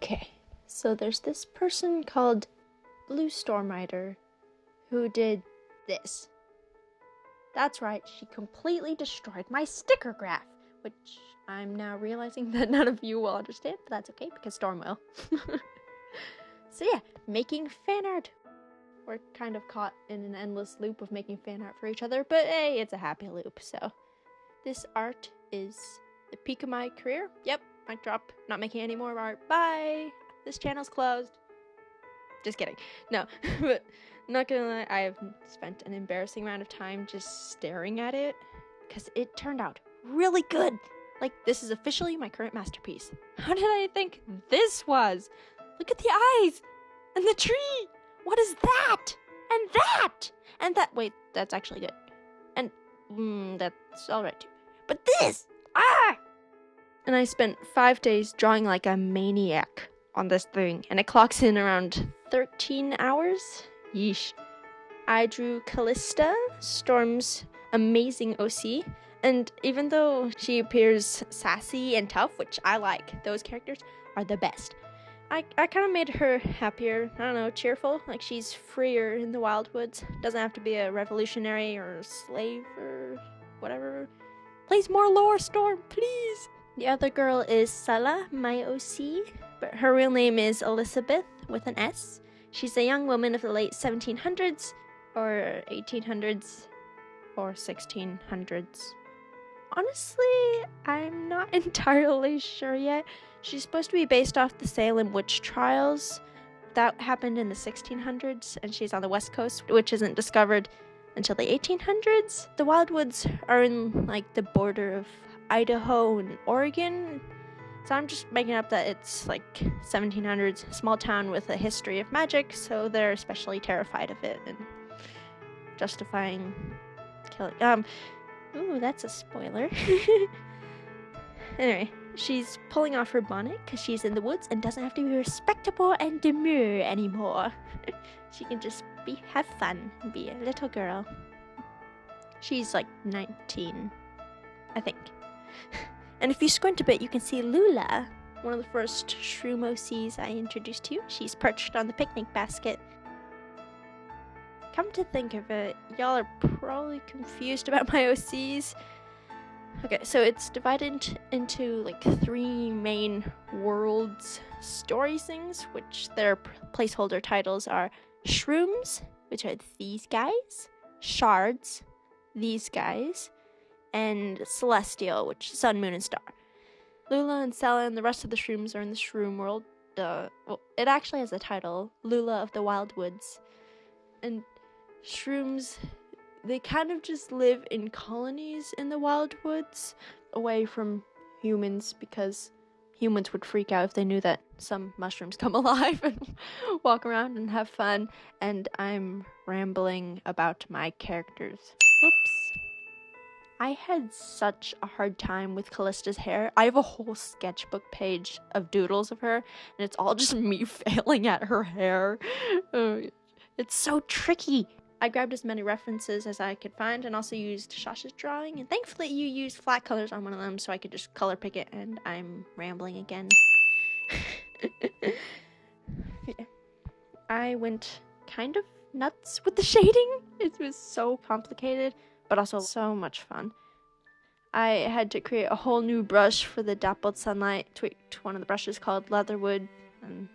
Okay, so there's this person called Blue Stormrider who did this. That's right, she completely destroyed my sticker graph, which I'm now realizing that none of you will understand, but that's okay because Storm will. So yeah, making fan art. We're kind of caught in an endless loop of making fan art for each other, but hey, it's a happy loop, so. This art is the peak of my career. Yep, mic drop. Not making any more art. Bye! This channel's closed. Just kidding. No, but not gonna lie, I have spent an embarrassing amount of time just staring at it because it turned out really good. Like, this is officially my current masterpiece. How did I think this was? Look at the eyes and the tree. What is that? And that! And that. Wait, that's actually good. And that's alright too. But this! Ah! And I spent 5 days drawing like a maniac on this thing, and it clocks in around 13 hours. Yeesh. I drew Callista, Storm's amazing OC, and even though she appears sassy and tough, which I like, those characters are the best. I kind of made her happier, I don't know, cheerful, like she's freer in the Wildwoods, doesn't have to be a revolutionary or a slave or whatever. Please, more lore, Storm, please! The other girl is Sala, my OC, but her real name is Elizabeth with an S. She's a young woman of the late 1700s, or 1800s, or 1600s. Honestly, I'm not entirely sure yet. She's supposed to be based off the Salem witch trials. That happened in the 1600s, and she's on the West Coast, which isn't discovered until the 1800s. The Wildwoods are in, like, the border of Idaho and Oregon. So I'm just making up that it's, like, 1700s, small town with a history of magic, so they're especially terrified of it and justifying killing. Ooh, that's a spoiler. Anyway, she's pulling off her bonnet because she's in the woods and doesn't have to be respectable and demure anymore. She can just have fun and be a little girl. She's like 19, I think. And if you squint a bit, you can see Lula, one of the first Shroom OCs I introduced to you. She's perched on the picnic basket. Come to think of it, y'all are probably confused about my OCs. Okay, so it's divided into like 3 main worlds story things, which their placeholder titles are Shrooms, which are these guys, Shards, these guys, and Celestial, which is Sun, Moon, and Star. Lula and Sela and the rest of the Shrooms are in the Shroom world. Well, it actually has a title, Lula of the Wildwoods. And Shrooms, they kind of just live in colonies in the Wildwoods, away from humans, because humans would freak out if they knew that some mushrooms come alive and walk around and have fun. And I'm rambling about my characters. Oops. I had such a hard time with Callista's hair. I have a whole sketchbook page of doodles of her, and it's all just me failing at her hair. It's so tricky. I grabbed as many references as I could find and also used Shasha's drawing, and thankfully you used flat colors on one of them so I could just color pick it, and I'm rambling again. Yeah. I went kind of nuts with the shading. It was so complicated, but also so much fun. I had to create a whole new brush for the dappled sunlight, tweaked one of the brushes called Leatherwood, and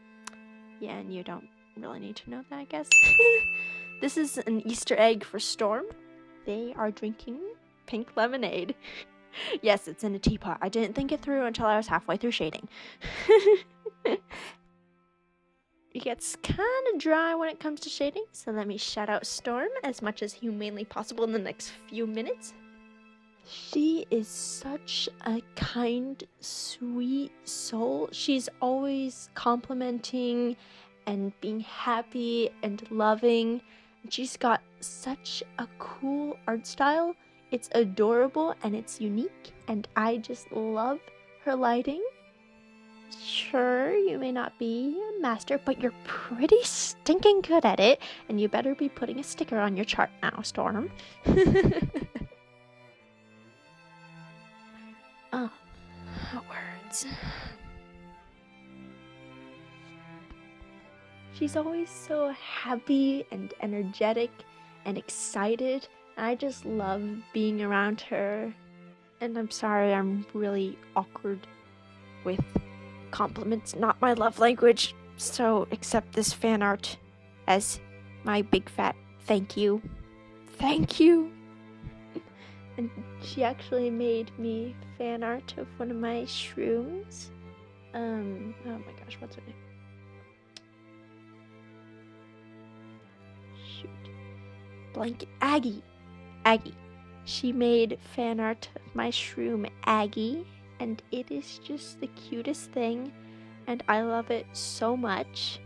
yeah, and you don't really need to know that, I guess. This is an Easter egg for Storm. They are drinking pink lemonade. Yes, it's in a teapot. I didn't think it through until I was halfway through shading. It gets kind of dry when it comes to shading, so let me shout out Storm as much as humanely possible in the next few minutes. She is such a kind, sweet soul. She's always complimenting and being happy and loving. She's got such a cool art style. It's adorable and it's unique, and I just love her lighting. Sure, you may not be a master, but you're pretty stinking good at it, and you better be putting a sticker on your chart now, Storm. Oh, words. She's always so happy and energetic and excited, and I just love being around her. And I'm sorry, I'm really awkward with compliments, not my love language, so accept this fan art as my big fat thank you. Thank you! And she actually made me fan art of one of my shrooms. Oh my gosh, what's her name? Shoot. Blanket. Aggie. She made fan art of my shroom, Aggie, and it is just the cutest thing, and I love it so much.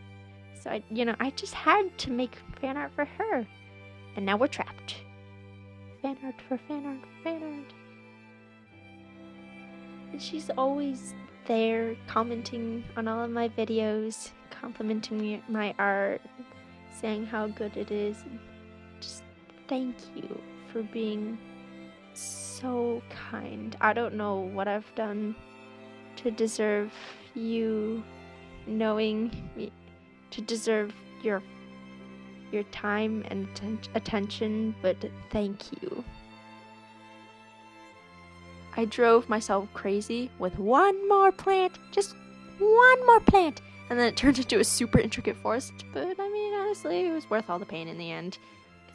So I just had to make fan art for her, and now we're trapped. Fan art for fan art for fan art. And she's always there commenting on all of my videos, complimenting me my art, saying how good it is. Just thank you for being so kind. I don't know what I've done to deserve you knowing me, to deserve your time and attention, but thank you. I drove myself crazy with one more plant, just one more plant, and then it turned into a super intricate forest, but I mean, honestly, it was worth all the pain in the end.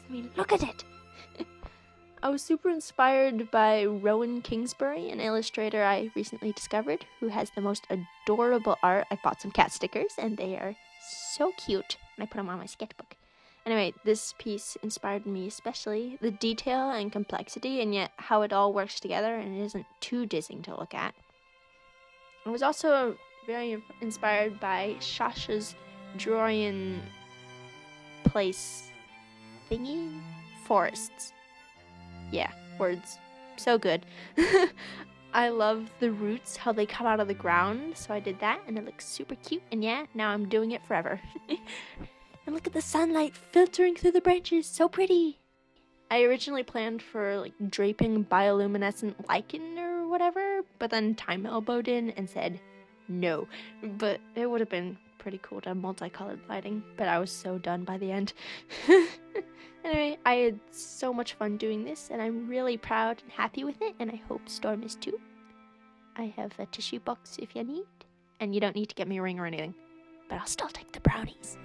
I mean, look at it! I was super inspired by Rowan Kingsbury, an illustrator I recently discovered, who has the most adorable art. I bought some cat stickers, and they are so cute, and I put them on my sketchbook. Anyway, this piece inspired me especially, the detail and complexity, and yet how it all works together and it isn't too dizzying to look at. I was also very inspired by Shasha's Droyan place thingy? Forests. Yeah, words. So good. I love the roots, how they come out of the ground, so I did that, and it looks super cute, and yeah, now I'm doing it forever. And look at the sunlight filtering through the branches, so pretty! I originally planned for, draping bioluminescent lichen or whatever, but then Time elbowed in and said no. But it would have been pretty cool to have multicolored lighting, but I was so done by the end. Anyway, I had so much fun doing this, and I'm really proud and happy with it, and I hope Storm is too. I have a tissue box if you need, and you don't need to get me a ring or anything, but I'll still take the brownies.